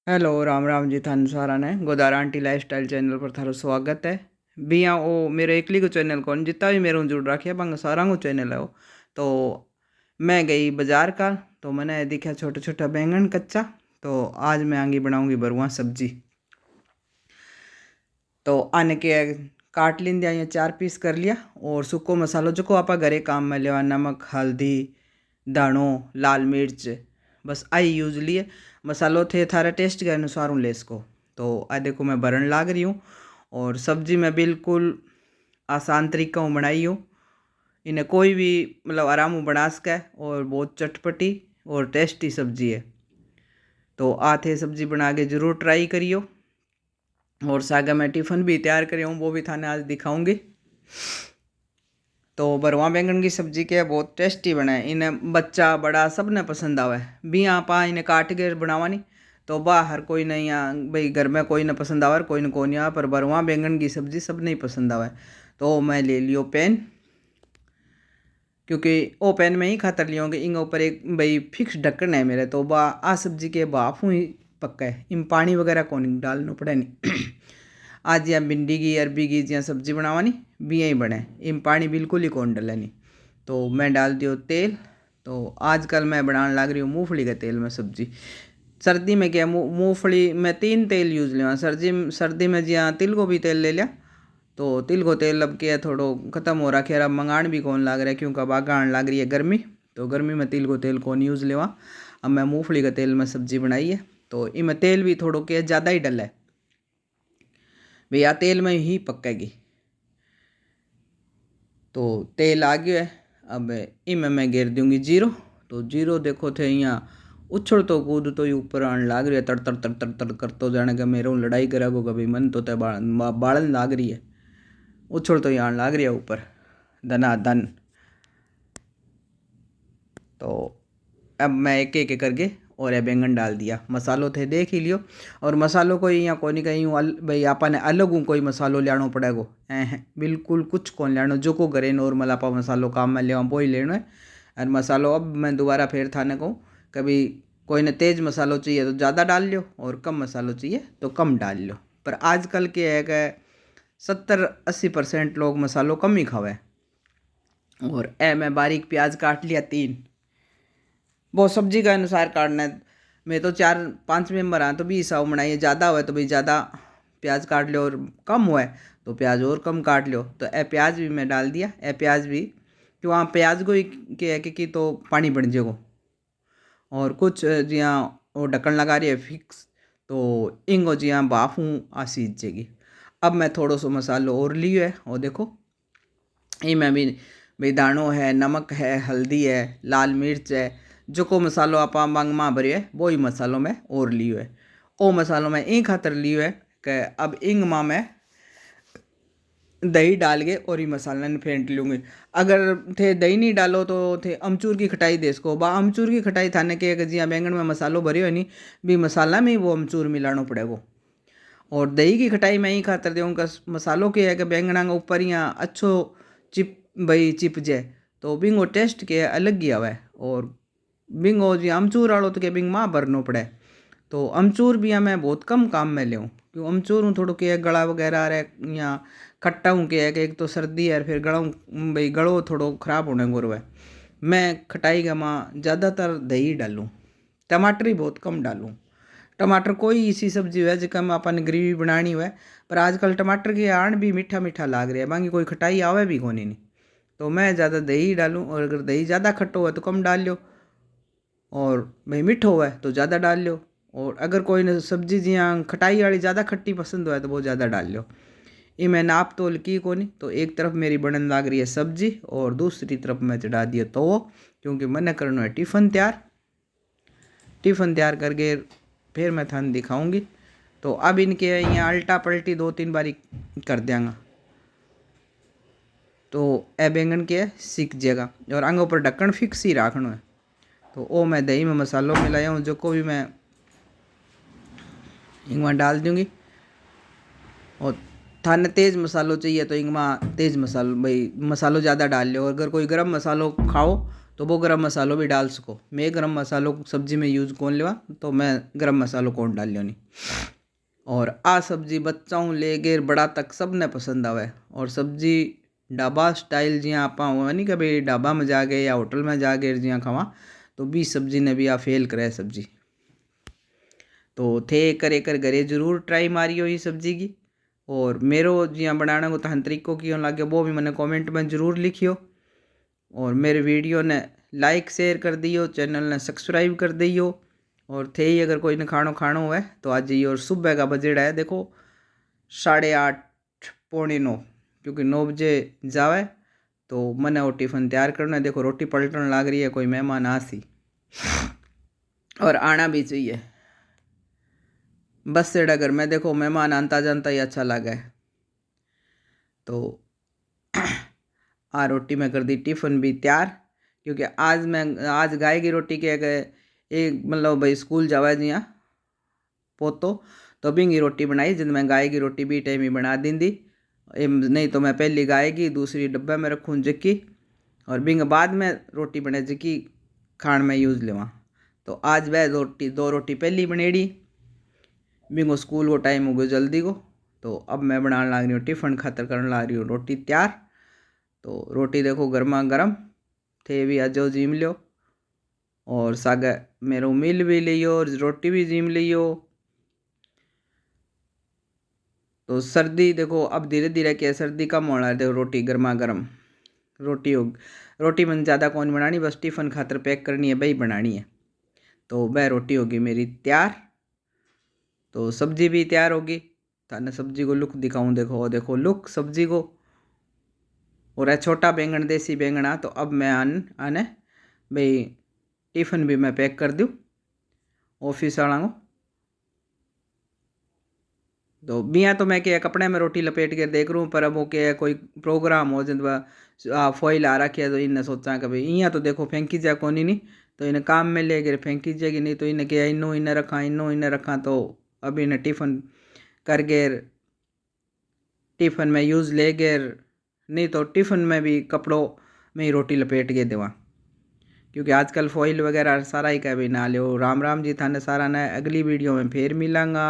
Hello Ram Ram ji. थान सारा ने Godara aunty lifestyle channel पर थारो स्वागत है। बिया ओ मेरे एकली को चैनल कौन जितना भी मेरे जुड़ रखे बंग सारा को चैनल है वो। तो मैं गई बाजार का, तो मैंने दिखा छोटा छोटा बैंगन कच्चा। तो आज मैं आगे बनाऊंगी बरुआ सब्जी। तो आने के काट लिंदिया, ये 4 पीस कर लिया। और सूखो मसालो जो को आपा घरे काम में लेवा, नमक हल्दी दाणो लाल मिर्च, बस आई यूज लिए। मसालो थे थारे टेस्ट के अनुसार हूँ ले इसको। तो आ देखो मैं भरन लाग रही हूँ। और सब्जी मैं बिल्कुल आसान तरीका हूँ बनाई हूँ। इन्हें कोई भी मतलब आराम हूँ बना सके, और बहुत चटपटी और टेस्टी सब्जी है। तो आ थे सब्जी बना के ज़रूर ट्राई करियो। और सागा मैं टिफ़िन भी तैयार करी हूँ, वो भी थाने आज दिखाऊंगी। तो बरवा बैंगन की सब्जी के बहुत टेस्टी बने, इन्हें बच्चा बड़ा सब ने पसंद आवे। भी आपा इन्हें काट के बनावानी तो बाहर कोई नहीं भाई घर में कोई ना पसंद आवे, कोई न को नहीं आवे, पर बरवा बैंगन की सब्जी सब नहीं पसंद आवे। तो मैं ले लियो पैन, क्योंकि वो पैन में ही खातर लियो कि इंग ऊपर एक भाई फिक्स ढक्कन है मेरे। तो बा आ सब्जी के बाफ ही पक्का है, इन पानी वगैरह कौन डालना पड़े नहीं। आज यहाँ भिंडी की अरबी की जहाँ सब्जी बनावानी भी यहीं बने, इन पानी बिल्कुल ही कौन डले नहीं। तो मैं डाल दियो तेल। तो आजकल मैं बनाने लग रही हूँ मूँगफली के तेल में सब्जी। सर्दी में क्या मूँगफली में 3 तेल यूज़ लेवा। सर्दी में जहाँ तिल को भी तेल ले लिया। तो तिल को तेल अब क्या थोड़ो ख़त्म हो रहा है, अब मंगाण भी कौन लाग रहा है, क्योंकि अब आगे आने लग रही है गर्मी। तो गर्मी में तिल को तेल कौन यूज़ लेवा। अब मैं मूँगफली के तेल में सब्जी बनाई है। तो इनमें तेल भी थोड़ो के ज़्यादा ही डला है भैया, तेल में ही पकेगी। तो तेल आ गया है। अब इनमें मैं घेर दूंगी जीरो। तो जीरो देखो थे यहाँ उछल तो कूद तो ही ऊपर आने लाग रही है, तड़ तड़ तड़ तड़ तड़ कर तो जाने का मेरे लड़ाई करेगो कभी मन तो तय बाड़न लाग रही है। उछल तो ही आने लाग रही है ऊपर धनाधन। तो अब मैं एक एक करके और ये बैंगन डाल दिया। मसालो थे देख ही लियो। और मसालों को यहाँ कोई नहीं कहीं भाई आपा ने अलग हूँ कोई मसालो लेना पड़ेगो, बिल्कुल कुछ कौन लेना, जो को घरे नॉर्मल आपा मसालो काम में ले वो ही लेना है। और मसालो अब मैं दोबारा फिर थाने कहूँ, कभी कोई ने तेज़ मसालो चाहिए तो ज़्यादा डाल लियो, और कम मसालो चाहिए तो कम डाल लो। पर आजकल के है कि 70-80% लोग मसालो कम ही खावे। और मैं बारीक प्याज काट लिया 3। वो सब्जी के अनुसार काटना है। मैं तो 4-5 मेंबर हैं तो भी हिसाब बनाइए, ज़्यादा हुआ तो भाई ज़्यादा प्याज काट लो, और कम हुआ है तो प्याज और कम काट लो। तो ए प्याज भी मैं डाल दिया। ए प्याज भी कि वहाँ प्याज को ही क्या है कि तो पानी बन जाएगा। और कुछ जियाँ वो ढक्कन लगा रही है फिक्स, तो इंगो जियाँ बाफ हूँ आ सीज जाएगी। अब मैं थोड़ा सा मसालो और लियो है, और देखो में भी भाई दाणो है, नमक है, हल्दी है, लाल मिर्च है, जो को मसालो आप मांग माँ भरियो है वो ही मसालों में और लियो है। ओ मसालों में इंग खातर लियो है कि अब इंग माँ मैं दही डाल के और ही मसाला ने फेंट लूँगी। अगर थे दही नहीं डालो तो थे अमचूर की खटाई दे इसको बा, अमचूर की खटाई थाने के जिया बैंगन में मसालो भरियो है नहीं भी मसाला में ही वो अमचूर मिलाना पड़ेगा। और दही की खटाई में ही खातर दे उनका मसालों के है कि बैंगना के ऊपर यहाँ अच्छो चिप भाई चिप जाए, तो बिंगो टेस्ट के अलग ही आवे। और बिंगो जी अमचूर वालों तो के बिंग माँ भरनो पड़े। तो अमचूर भी मैं बहुत कम काम में ले क्यों अमचूर हूँ थोड़ो के गला वगैरह रहे या खट्टा हूँ के है कि एक तो सर्दी है, फिर गला भाई गलो थोड़ो ख़राब होने को है। मैं खटाई का माँ ज़्यादातर दही डालूँ, टमाटर ही बहुत कम डालूँ। टमाटर कोई इसी सब्जी है जिका में अपन ग्रेवी बनानी हुआ, पर आजकल टमाटर के आण भी मीठा मीठा लाग रहा है, बाकी कोई खटाई आवे भी कोनी नहीं। तो मैं ज़्यादा दही डालूँ, और अगर दही ज़्यादा खट्टो हुआ तो कम डाल लो, और भाई मीठो हुआ है तो ज़्यादा डाल लो। और अगर कोई ने सब्जी जियाँ खटाई वाली ज़्यादा खट्टी पसंद हुआ है तो वो ज़्यादा डाल लो। ये मैं नाप तोल की कोनी। तो एक तरफ मेरी बनन लाग रही है सब्जी, और दूसरी तरफ मैं चढ़ा दिया तो क्योंकि मैंने करना है टिफ़िन तैयार। टिफ़िन तैयार करके फिर मैं थान दिखाऊंगी। तो अब इनके यहाँ अल्टा पलटी 2-3 बारी कर देंगा, तो ए बैंगन के सीख जाएगा। और आगे ऊपर ढक्कन फिक्स ही रखना है। तो वो मैं दही में मसालों मिलाया हूँ, जो को भी मैं इंगमा डाल दूँगी। और थाने तेज़ मसालो चाहिए तो इंगमा तेज़ मसालो भाई मसालो ज़्यादा डाल लो। अगर कोई गरम मसालो खाओ तो वो गरम मसालो भी डाल सको। मैं गरम मसालो सब्जी में यूज़ कौन लेवा, तो मैं गरम मसालो कौन डाल लियो नहीं। और आ सब्जी बच्चाओं ले गेर बड़ा तक सब ने पसंद आवे। और सब्जी ढाबा स्टाइल जियां आपा हुआ नहीं कि भाई ढाबा में जा गए या होटल में जा गए जियां खावा, तो बी सब्जी ने भी आ फेल करे सब्जी। तो थे करे कर घरे जरूर ट्राई मारियो ये सब्जी की। और मेरो जियां बनाने को तहन तरीको क्यों लगे वो भी मैंने कमेंट में ज़रूर लिखियो। और मेरे वीडियो ने लाइक शेयर कर दियो, चैनल ने सब्सक्राइब कर दियो। और थे ही अगर कोई ने खानो खानो है तो आज ये और सुबह का बजट है देखो 8:30 पौने 9, क्योंकि 9 बजे जावे तो मैंने वो टिफ़िन तैयार करना है। देखो रोटी पलटन लाग रही है, कोई मेहमान आसी और आना भी चाहिए। बस से अगर मैं देखो मेहमान आनता जानता ही अच्छा लगा है। तो आ रोटी में कर दी टिफ़िन भी तैयार, क्योंकि आज गाय की रोटी के गए एक मतलब भाई स्कूल जावा जियाँ पोतो, तो बिंगी रोटी बनाई जिन मैं गाय की रोटी भी टाइम ही बना दी। नहीं तो मैं पहली गाय की दूसरी डब्बे में रखूँ जक्की, और बिंग बाद में रोटी बने जक्की खाण में यूज़ लेवा। तो आज वह दो रोटी पहली बनेड़ी, बिंगो स्कूल को टाइम हो गयो जल्दी को। तो अब मैं बनाने लग रही हूँ टिफ़िन खातर करने लग रही हूँ रोटी तैयार। तो रोटी देखो गर्मा गर्म थे भी अजो जीम लियो, और सागे मेरो मिल भी लियो और रोटी भी जीम लियो। तो सर्दी देखो अब धीरे धीरे क्या सर्दी कम होना है। देखो रोटी गर्मा गर्म रोटी मैंने ज़्यादा कौन बनानी, बस टिफ़िन खातर पैक करनी है भाई बनानी है। तो वह रोटी होगी मेरी तैयार। तो सब्जी भी तैयार होगी, थाने सब्जी को लुक दिखाऊं। देखो देखो लुक सब्जी को। और है छोटा बैंगन देसी बैंगना। तो अब मैं आने भाई टिफ़िन भी मैं पैक कर दूँ ऑफिस वाला को। तो बिया तो मैं क्या कपड़े में रोटी लपेट के देख रूँ, पर अब वो क्या कोई प्रोग्राम हो जब फॉइल आ रखी है तो इन्हें सोचा कि भाई इं तो देखो फेंकी जाए कोनी नहीं, तो इन्हें काम में ले गए फेंकी जाएगी नहीं, तो इन्हें क्या इन्हें रखा। तो अब इन्हें टिफ़िन कर गए टिफ़िन में यूज़ ले गए, नहीं तो टिफ़िन में भी कपड़ों में ही रोटी लपेट के देवा, क्योंकि आजकल फॉइल वगैरह सारा ही कह भी ना लो। राम राम जी थाने सारा ने अगली वीडियो में फिर मिलांगा।